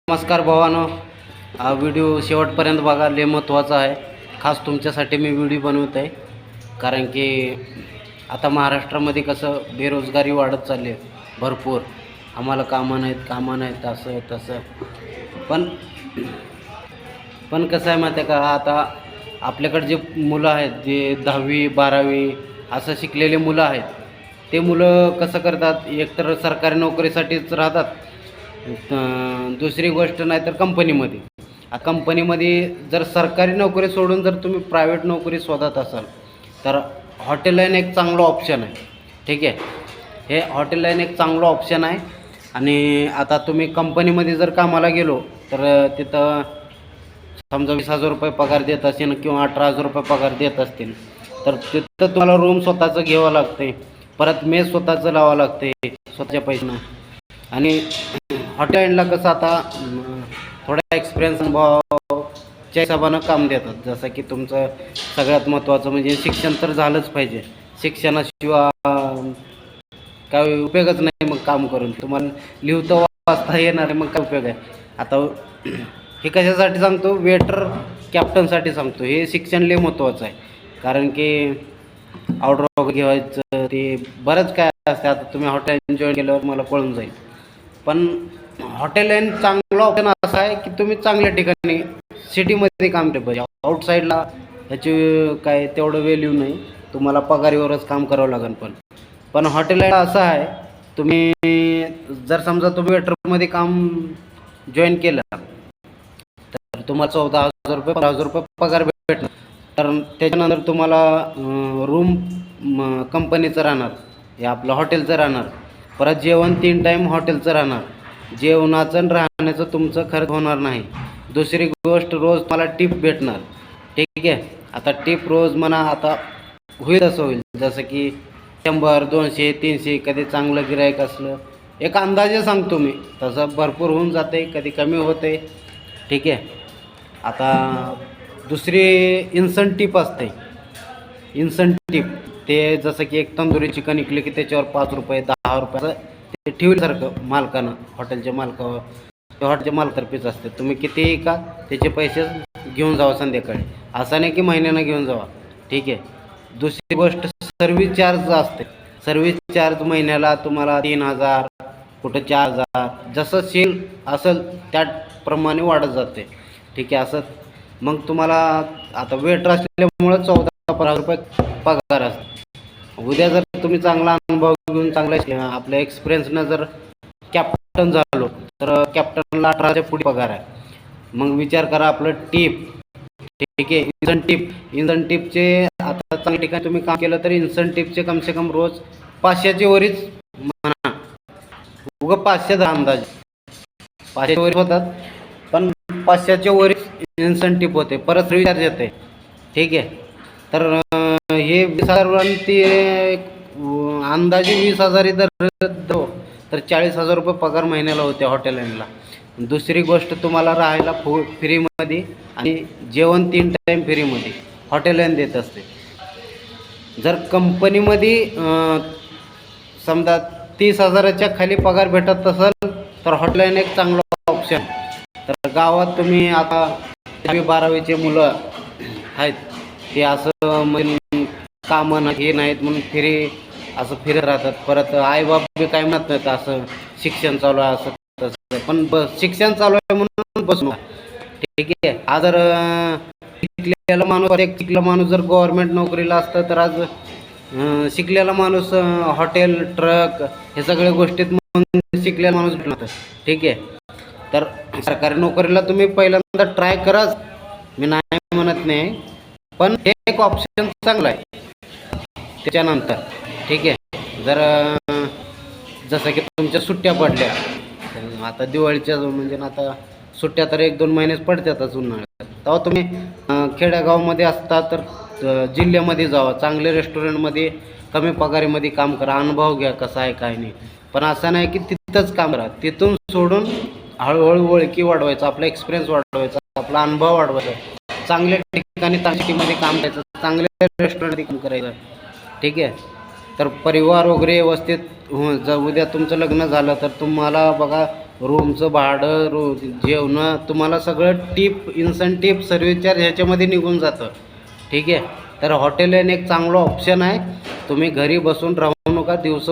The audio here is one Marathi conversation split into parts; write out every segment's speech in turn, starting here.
नमस्कार भावानो, हा व्हिडिओ शेवटपर्यंत बघा, लय महत्त्वाचा आहे. खास तुमच्यासाठी मी व्हिडिओ बनवत आहे. कारण की आता महाराष्ट्रामध्ये कसं बेरोजगारी वाढत चालली आहे भरपूर. आम्हाला कामं नाहीत असं तसं. पण पण कसं आहे माहिती आहे का, आता आपल्याकडे जे मुलं आहेत, जे 10वी 12वी असं शिकलेले मुलं आहेत, ते मुलं कसं करतात, एकतर सरकारी नोकरीसाठीच राहतात. दुसरी गोष्ट नाही तर कंपनीमध्ये जर सरकारी नोकरी सोडून जर तुम्ही प्रायव्हेट नोकरी शोधत असाल तर हॉटेल लाईन एक चांगलं ऑप्शन आहे. ठीक आहे, हे हॉटेल लाईन एक चांगलं ऑप्शन आहे. आणि आता तुम्ही कंपनीमध्ये जर कामाला गेलो तर तिथं समजा 20,000 रुपये पगार देत असेल किंवा 18,000 रुपये पगार देत असतील, तर तिथं तुम्हाला रूम स्वतःचं घ्यावं लागते, परत मेस स्वतःचं लावावं लागते स्वतःच्या पैशानं. आणि हॉटेलला कसं आता थोडा एक्सपिरियन्स अनुभवाच्या हिशोबानं काम देतात. जसं की तुमचं सगळ्यात महत्त्वाचं म्हणजे शिक्षण तर झालंच पाहिजे. शिक्षणाशिवाय काय उपयोगच नाही. मग काम करून तुम्हाला लिहिता वाचता येणार आहे, मग काय उपयोग आहे. आता हे कशासाठी सांगतो, वेटर कॅप्टनसाठी सांगतो. हे शिक्षण लय महत्त्वाचं आहे. कारण की ऑर्डर वगैरे घ्यायचं ते बरंच काय असतं. आता तुम्ही हॉटेल जॉईन केल्यावर मला कळून जाईल. पण हॉटेल लाईन चांगला ऑप्शन असा आहे की तुम्ही चांगल्या ठिकाणी सिटीमध्ये काम केलं पाहिजे. आउटसाईडला ह्याची काय तेवढं व्हॅल्यू नाही, तुम्हाला पगारीवरच काम करावं लागेल. पण हॉटेल लाईन असं आहे, तुम्ही जर समजा तुम्ही वेटरमध्ये काम जॉईन केलं तर तुम्हाला 14,000 रुपये 15,000 रुपये पगार भेटणार. तर त्याच्यानंतर तुम्हाला रूम कंपनीचं राहणार, हे आपलं हॉटेलचं राहणार. परत जेवण 3 टाईम हॉटेलचं राहणार. जेवणाचं आणि राहण्याचं तुमचं खर्च होणार नाही. दुसरी गोष्ट, रोज मला टिप भेटणार. ठीक आहे, आता टिप रोज म्हणा, आता होईल असं होईल, जसं की 100 200 300, कधी चांगलं गिराईक असलं, एक अंदाजे सांगतो मी, तसं भरपूर होऊन जाते, कधी कमी होते. ठीक आहे. आता दुसरी इन्सेंटिव्ह असते. इन्सेंटिव्ह ते जसं की एक तंदुरी चिकन विकले की त्याच्यावर 5 रुपये 10 रुपये असं ते ठेवल्यासारखं मालकानं, हॉटेलच्या मालकावर, ते हॉटेलच्या मालतर्फेच असते. तुम्ही कितीही का त्याचे पैसे घेऊन जावा संध्याकाळी, असं नाही की महिन्यानं घेऊन जावा. ठीक आहे. दुसरी गोष्ट, सर्व्हिस चार्ज असते. सर्व्हिस चार्ज महिन्याला तुम्हाला 3,000, कुठं 4,000, जसं सेल असेल त्याप्रमाणे वाढत जाते. ठीक आहे. असं मग तुम्हाला आता वेटर असल्यामुळं 14-15 रुपये पगार असतो. उद्या जर तुम्ही चांगला अनुभव घेऊन चांगला आपल्या एक्सपिरियन्सनं जर कॅप्टन झालो तर कॅप्टनला 18च्या पुढे पगार आहे. मग विचार करा आपलं टिप. ठीक आहे. इन्सेंटिव्हचे आता चांगल्या ठिकाणी तुम्ही काम केलं तर इन्सेंटिव्हचे कमसे कम रोज 500चे वरीच म्हणा, उगं 500 अंदाज 500 वरीच होतात. पण 500च्या वरीच इन्सेंटिव्ह होते, परत रिचार्ज येते. ठीक आहे. तर हे 20,000 ते अंदाजे 20,000 तर 40,000 रुपये पगार महिन्याला होते हॉटेल लाईनला. दुसरी गोष्ट, तुम्हाला राहायला फ्रीमध्ये आणि जेवण 3 टाईम फ्रीमध्ये हॉटेल लाईन देत असते. जर कंपनीमध्ये समजा 30,000च्या खाली पगार भेटत असेल तर हॉटेल लाईन एक चांगला ऑप्शन. तर गावात तुम्ही आता 12वीचे मुलं आहेत, ते असं म्हणजे कामं हे नाहीत म्हणून असं फिरत राहतात. परत आईबाप बी काय म्हणत नाहीत, असं शिक्षण चालू आहे असं तसं. पण शिक्षण चालू आहे म्हणून बसू. ठीक आहे. आज जर शिकलेला माणूस जर गव्हर्नमेंट नोकरीला असतं तर आज शिकलेला माणूस हॉटेल, ट्रक हे सगळ्या गोष्टीत म्हणून शिकलेला माणूस भेटणार. ठीक आहे. तर सरकारी नोकरीला तुम्ही पहिल्यांदा ट्राय कराच, मी नाही म्हणत नाही, पण हे एक ऑप्शन चांगला आहे त्याच्यानंतर. ठीक आहे. जर जसं की तुमच्या सुट्ट्या पडल्या, आता दिवाळीच्या म्हणजे आता सुट्ट्या तर 1-2 महिनेच पडतातच उन्हाळ्यात, तेव्हा तुम्ही खेडेगावमध्ये असता तर जिल्ह्यामध्ये जावा, चांगले रेस्टॉरंटमध्ये कमी पगारीमध्ये काम करा, अनुभव घ्या कसा आहे काय नाही. पण असं नाही की तिथंच काम करा, तिथून सोडून हळूहळू ओळखी वाढवायचा, आपला एक्सपिरियन्स वाढवायचा, आपला अनुभव वाढवायचा, चांगल्या ठिकाणी सिटीमध्ये काम करायचं, चांगल्या रेस्टॉरंटमध्ये काम करायचं. ठीक आहे. तर परिवार वगैरे व्यवस्थित जर उद्या तुमचं लग्न झालं तर तुम्हाला बघा रूमचं भाडं, जेवणं, तुम्हाला सगळं टिप, इन्सेंटिव्ह, सर्व्हिस चार्ज ह्याच्यामध्ये निघून जातं. ठीक आहे. तर हॉटेल लाईन एक चांगलं ऑप्शन आहे. तुम्ही घरी बसून राहू नका, दिवस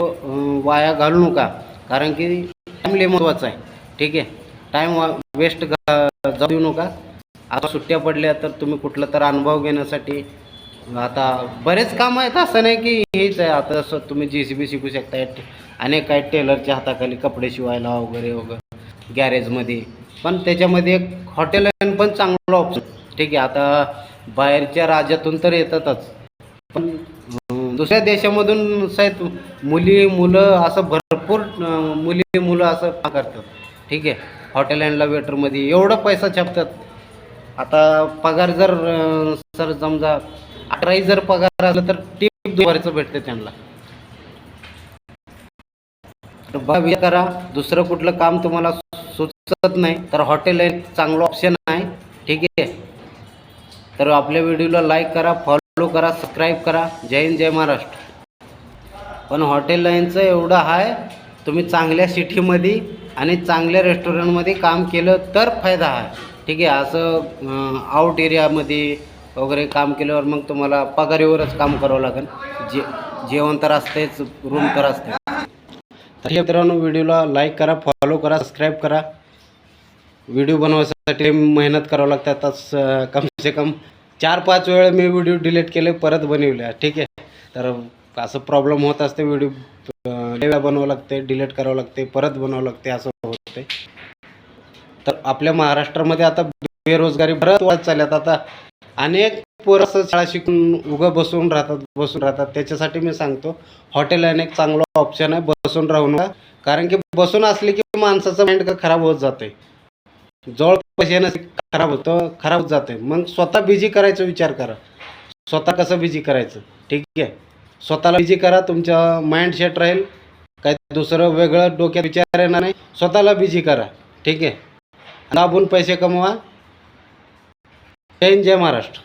वाया घालू नका, कारण की टाईम लय महत्त्वाचा आहे. ठीक आहे. टाईम वेस्ट जाऊ देऊ नका. आता सुट्ट्या पडल्या तर तुम्ही कुठलं तर अनुभव घेण्यासाठी, आता बरेच काम आहेत, असं नाही की हेच आहे. आता जसं तुम्ही JCB शिकू शकता, अनेक काही टेलरच्या हाताखाली कपडे शिवायला वगैरे वगैरे गॅरेजमध्ये. पण त्याच्यामध्ये एक हॉटेल लाईन पण चांगलं ऑप्शन. ठीक आहे. आता बाहेरच्या राज्यातून तर येतातच, पण दुसऱ्या देशामधून साहेब मुली मुलं असं भरपूर मुली मुलं असं काम करतात. ठीक आहे. हॉटेल लाईनला वेटरमध्ये एवढा पैसा छापतात. आता पगार जर सर समजा 18 जर पगार असला तर टिप दुपारचं भेटते त्यांना. तर बघा, विचार करा. दुसरं कुठलं काम तुम्हाला सुचत नाही तर हॉटेल एक चांगलं ऑप्शन आहे. ठीक आहे. तर आपल्या व्हिडिओला लाईक करा, फॉलो करा, सबस्क्राईब करा. जय हिंद, जय महाराष्ट्र. पण हॉटेल लाईनचं एवढं आहे, तुम्ही चांगल्या सिटीमध्ये आणि चांगल्या रेस्टॉरंटमध्ये काम केलं तर फायदा आहे. ठीक आहे. असं आउट एरियामध्ये वगैरे काम केल्यावर मग तुम्हाला पगारीवरच काम करावं लागेल. जेवण तर असतेच, रूम तर असते. तर मित्रांनो, व्हिडिओला लाईक करा, फॉलो करा, सबस्क्राईब करा. व्हिडिओ बनवायसाठी मेहनत करावं लागते. आता कम से कम 4-5 वेळा मी व्हिडिओ डिलीट केले, परत बनवले. ठीक आहे. तर असं प्रॉब्लेम होत असते. व्हिडिओ वेळा बनवावं लागते, डिलीट करावं लागते, परत बनवावं लागते, असं होते. तर आपल्या महाराष्ट्रामध्ये आता बेरोजगारी बरंच वाढत चालल्यात. आता अनेक पोरं असं शाळा शिकून उगं बसून राहतात. त्याच्यासाठी मी सांगतो, हॉटेल लाईन एक चांगलं ऑप्शन आहे. बसून राहू नका, कारण की बसून असले की माणसाचं माइंड खराब होत जाते. जवळ पैसे खराब होत जाते. मग स्वतः बिझी करायचा विचार करा. स्वतः कसं बिझी करायचं. ठीक आहे. स्वतःला बिझी करा, तुमच्या माइंड सेट राहील, काय दुसरं वेगळं डोक्यात विचार येणार नाही. स्वतःला बिझी करा. ठीक आहे. दाबून पैसे कमवा. जय हिंद, जय महाराष्ट्र.